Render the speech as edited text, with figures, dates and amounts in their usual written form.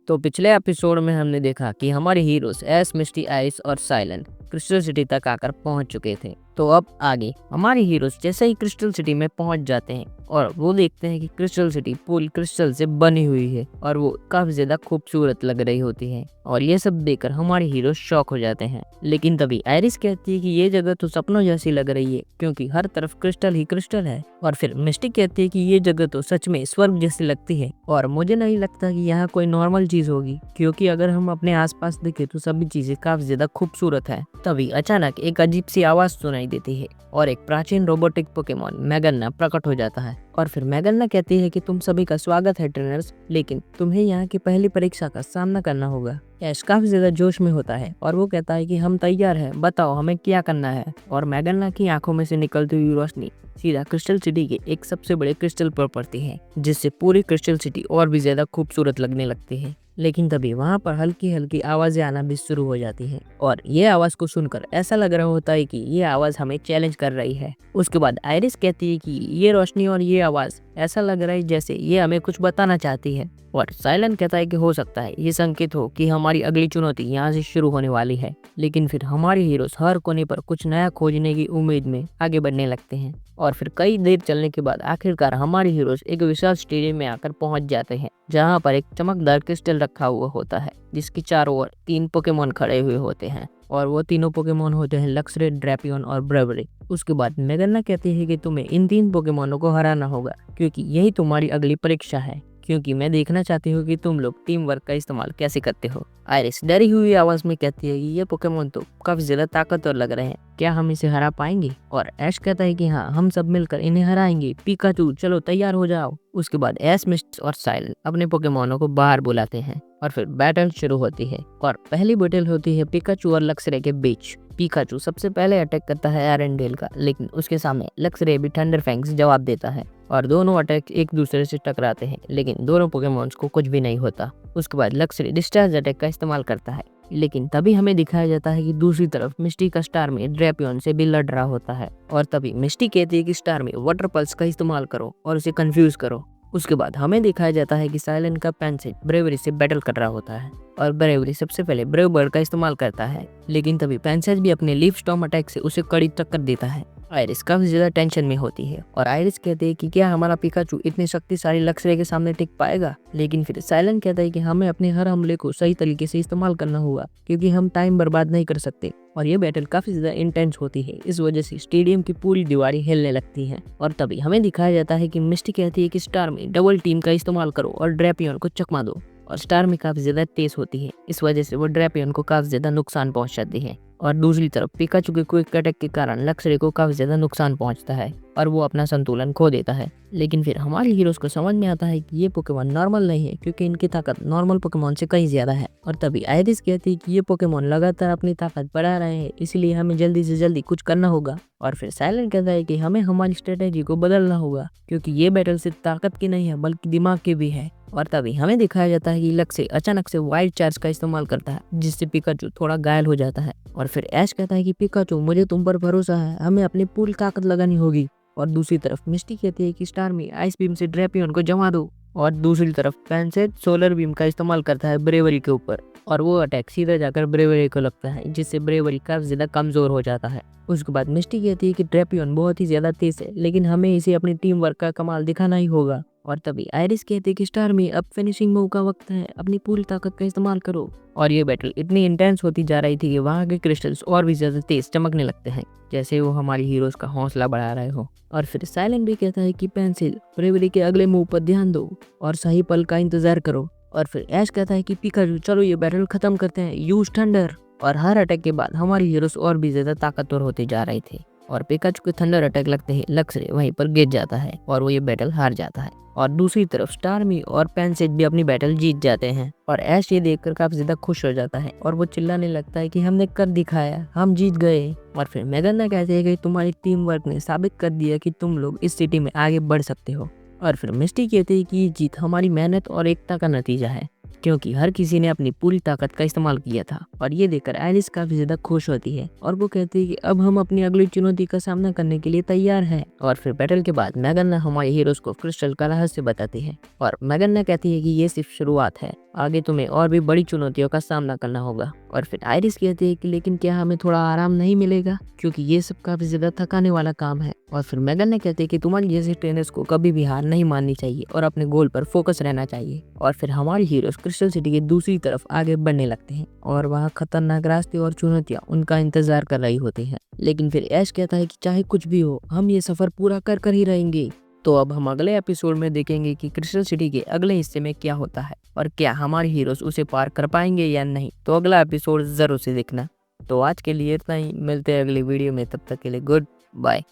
तो पिछले एपिसोड में हमने देखा कि हमारे हीरोज एस, मिस्टी, आइस और साइलेंट क्रिस्टल सिटी तक आकर पहुंच चुके थे। तो अब आगे हमारे हीरोज जैसे ही क्रिस्टल सिटी में पहुंच जाते हैं और वो देखते हैं कि क्रिस्टल सिटी पूरी क्रिस्टल से बनी हुई है और वो काफी ज्यादा खूबसूरत लग रही होती है। और ये सब देखकर हमारे हीरो शॉक हो जाते हैं। लेकिन तभी आइरिस कहती है कि ये जगह तो सपनों जैसी लग रही है क्योंकि हर तरफ क्रिस्टल ही क्रिस्टल है। और फिर मिस्टी कहती है कि ये जगह तो सच में स्वर्ग जैसी लगती है और मुझे नहीं लगता कि यहाँ कोई नॉर्मल चीज होगी, क्योंकि अगर हम अपने आसपास देखें तो सभी चीजें काफी ज्यादा खूबसूरत है। तभी अचानक एक अजीब सी आवाज सुनाई देती है और एक प्राचीन रोबोटिक पोकेमॉन मैगन्ना प्रकट हो जाता है। और फिर मैगन्ना कहती है कि तुम सभी का स्वागत है ट्रेनर्स, लेकिन तुम्हें यहाँ की पहली परीक्षा का सामना करना होगा। ऐश काफी ज्यादा जोश में होता है और वो कहता है कि हम तैयार हैं, बताओ हमें क्या करना है। और मैगन्ना की आंखों में से निकलती हुई रोशनी सीधा क्रिस्टल सिटी के एक सबसे बड़े क्रिस्टल पर पड़ती है, जिससे पूरी क्रिस्टल सिटी और भी ज्यादा खूबसूरत लगने लगती है। लेकिन तभी वहाँ पर हल्की हल्की आवाजें आना भी शुरू हो जाती हैं और ये आवाज को सुनकर ऐसा लग रहा होता है कि ये आवाज हमें चैलेंज कर रही है। उसके बाद आइरिस कहती है कि ये रोशनी और ये आवाज ऐसा लग रहा है जैसे ये हमें कुछ बताना चाहती है। और साइलेंट कहता है कि हो सकता है ये संकेत हो कि हमारी अगली चुनौती यहाँ से शुरू होने वाली है। लेकिन फिर हमारे हीरोज हर कोने पर कुछ नया खोजने की उम्मीद में आगे बढ़ने लगते हैं। और फिर कई देर चलने के बाद आखिरकार हमारे हीरोज एक विशाल स्टेडियम में आकर पहुंच जाते हैं, जहां पर एक चमकदार क्रिस्टल रखा हुआ होता है जिसकी चारों ओर 3 पोकेमॉन खड़े हुए होते हैं और वो तीनों पोकेमॉन होते हैं लक्सरे, ड्रैपियन और ब्रेवरी। उसके बाद मैगन्ना कहती है कि तुम्हें इन 3 पोकेमॉनों को हराना होगा क्योंकि यही तुम्हारी अगली परीक्षा है, क्योंकि मैं देखना चाहती हूँ कि तुम लोग टीम वर्क का इस्तेमाल कैसे करते हो। आइरिस डरी हुई आवाज में कहती है कि ये पोकेमॉन तो काफी ज्यादा ताकतवर लग रहे हैं, क्या हम इसे हरा पाएंगे? और ऐश कहता है कि हाँ, हम सब मिलकर इन्हें हराएंगे। पिकाचू चलो तैयार हो जाओ। उसके बाद ऐश, मिस्ट और साइलेंट अपने पोकेमॉनों को बाहर बुलाते हैं और फिर बैटल शुरू होती है। और पहली बैटल होती है पिकाचू और लक्सरे के बीच। पिकाचू सबसे पहले अटैक करता है एरेंडेल का, लेकिन उसके सामने लक्सरे भी थंडर फैंग्स जवाब देता है और दोनों अटैक एक दूसरे से टकराते हैं, लेकिन दोनों पोकेमॉन्स को कुछ भी नहीं होता। उसके बाद लक्सरे डिस्चार्ज अटैक का इस्तेमाल करता है, लेकिन तभी हमें दिखाया जाता है कि दूसरी तरफ मिस्टी का स्टार में ड्रैपियन से भी लड़ रहा होता है। और तभी मिस्टी कहती है कि स्टार में वाटर पल्स का इस्तेमाल करो और उसे कंफ्यूज करो। उसके बाद हमें दिखाया जाता है कि साइलेंट का पेंसिल ब्रेवरी से बैटल कर रहा होता है और ब्रेवरी सबसे पहले ब्रेव बर्ड का इस्तेमाल करता है, लेकिन तभी पेंसिल भी अपने लीफ स्टॉर्म अटैक से उसे कड़ी टक्कर देता है। आइरिस काफी ज्यादा टेंशन में होती है और आइरिस कहते हैं कि क्या हमारा पिकाचू इतनी शक्तिशाली लक्सरे के सामने टिक पाएगा? लेकिन फिर साइलेंट कहता है कि हमें अपने हर हमले को सही तरीके से इस्तेमाल करना होगा क्योंकि हम टाइम बर्बाद नहीं कर सकते। और ये बैटल काफी ज्यादा इंटेंस होती है, इस वजह से स्टेडियम की पूरी दीवारें हिलने लगती हैं। और तभी हमें दिखाया जाता है कि मिस्टी कहती है कि स्टार में डबल टीम का इस्तेमाल करो और ड्रैपियन को चकमा दो। और स्टार में काफी ज्यादा तेज होती है, इस वजह से वो ड्रैपियन को काफी ज्यादा नुकसान पहुंचाती है। और दूसरी तरफ पिकाचू के क्विक अटैक के कारण लक्सरे को काफी ज्यादा नुकसान पहुंचता है और वो अपना संतुलन खो देता है। लेकिन फिर हमारे हीरोज को समझ में आता है कि ये पोकेमॉन नॉर्मल नहीं है क्योंकि इनकी ताकत नॉर्मल पोकेमॉन से कहीं ज्यादा है। और तभी आइरिस कहती है कि ये पोकेमॉन लगातार अपनी ताकत बढ़ा रहे हैं, इसलिए हमें जल्दी से जल्दी कुछ करना होगा। और फिर साइलेंट कहता है कि हमें हमारी स्ट्रेटेजी को बदलना होगा क्योंकि ये बैटल सिर्फ ताकत की नहीं है बल्कि दिमाग की भी है। और तभी हमें दिखाया जाता है कि लक्ष्य अचानक से वाइल्ड चार्ज का इस्तेमाल करता है, जिससे पिकाचू थोड़ा घायल हो जाता है। और फिर ऐश कहता है कि पिकाचू मुझे तुम पर भरोसा है, हमें अपनी पूरी ताकत लगानी होगी। और दूसरी तरफ मिस्टी कहती है कि स्टार में आइस बीम से ड्रैपियन को जमा दो। और दूसरी तरफ पेंसेट सोलर बीम का इस्तेमाल करता है ब्रेवरी के ऊपर और वो अटैक सीधा जाकर ब्रेवरी को लगता है, जिससे ब्रेवरी काफी ज्यादा कमजोर हो जाता है। उसके बाद मिस्टी कहती है कि ड्रैपियन बहुत ही ज्यादा तेज है, लेकिन हमें इसे अपनी टीम वर्क का कमाल दिखाना ही होगा। और तभी आइरिस कहती है कि स्टार में अब फिनिशिंग मूव का वक्त है, अपनी पूरी ताकत का इस्तेमाल करो। और ये बैटल इतनी इंटेंस होती जा रही थी कि वहाँ के क्रिस्टल्स और भी ज्यादा तेज चमकने लगते हैं, जैसे वो हमारी हीरोज का हौसला बढ़ा रहे हो। और फिर साइलेंट भी कहता है कि पेंसिल ब्रेवरी के अगले मूव पर ध्यान दो और सही पल का इंतजार करो। और फिर ऐश कहता है कि पिकाचू चलो ये बैटल खत्म करते हैं, यूज थंडर। और हर अटैक के बाद हमारी हीरोज और भी ज्यादा ताकतवर होते जा रहे थे और पिकाचू के थंडर अटैक लगते ही लक्सरे वहीं पर गिर जाता है और वो ये बैटल हार जाता है। और दूसरी तरफ स्टारमी और पेंसेज भी अपनी बैटल जीत जाते हैं और ऐश ये देखकर काफी ज्यादा खुश हो जाता है और वो चिल्लाने लगता है कि हमने कर दिखाया, हम जीत गए। और फिर मैगन्ना कहते हैं कि तुम्हारी टीम वर्क ने साबित कर दिया कि तुम लोग इस सिटी में आगे बढ़ सकते हो। और फिर मिस्टी कहती है कि ये जीत हमारी मेहनत और एकता का नतीजा है, क्योंकि हर किसी ने अपनी पूरी ताकत का इस्तेमाल किया था। और ये देखकर आयरिस काफी ज्यादा खुश होती है और वो कहती है कि अब हम अपनी अगली चुनौती का सामना करने के लिए तैयार हैं। और फिर बैटल के बाद मैगन हमारे हीरोज को क्रिस्टल का रहस्य बताती है और मैगन कहती है कि ये सिर्फ शुरुआत है, आगे तुम्हें और भी बड़ी चुनौतियों का सामना करना होगा। और फिर आयरिस कहती है कि लेकिन क्या हमें थोड़ा आराम नहीं मिलेगा, क्योंकि ये सब काफी ज्यादा थकाने वाला काम है। और फिर मैगन कहती है कि तुम्हारी जैसे ट्रेनर्स को कभी भी हार नहीं माननी चाहिए और अपने गोल पर फोकस रहना चाहिए। और फिर हमारे हीरोज क्रिस्टल सिटी के दूसरी तरफ आगे बढ़ने लगते हैं और वहाँ खतरनाक रास्ते और चुनौतियाँ उनका इंतजार कर रही होती हैं। लेकिन फिर ऐश कहता है कि चाहे कुछ भी हो, हम ये सफर पूरा कर ही रहेंगे। तो अब हम अगले एपिसोड में देखेंगे कि क्रिस्टल सिटी के अगले हिस्से में क्या होता है और क्या हमारे हीरोज उसे पार कर पाएंगे या नहीं। तो अगला एपिसोड जरूर से देखना। तो आज के लिए इतना ही, मिलते हैं अगली वीडियो में, तब तक के लिए गुड बाय।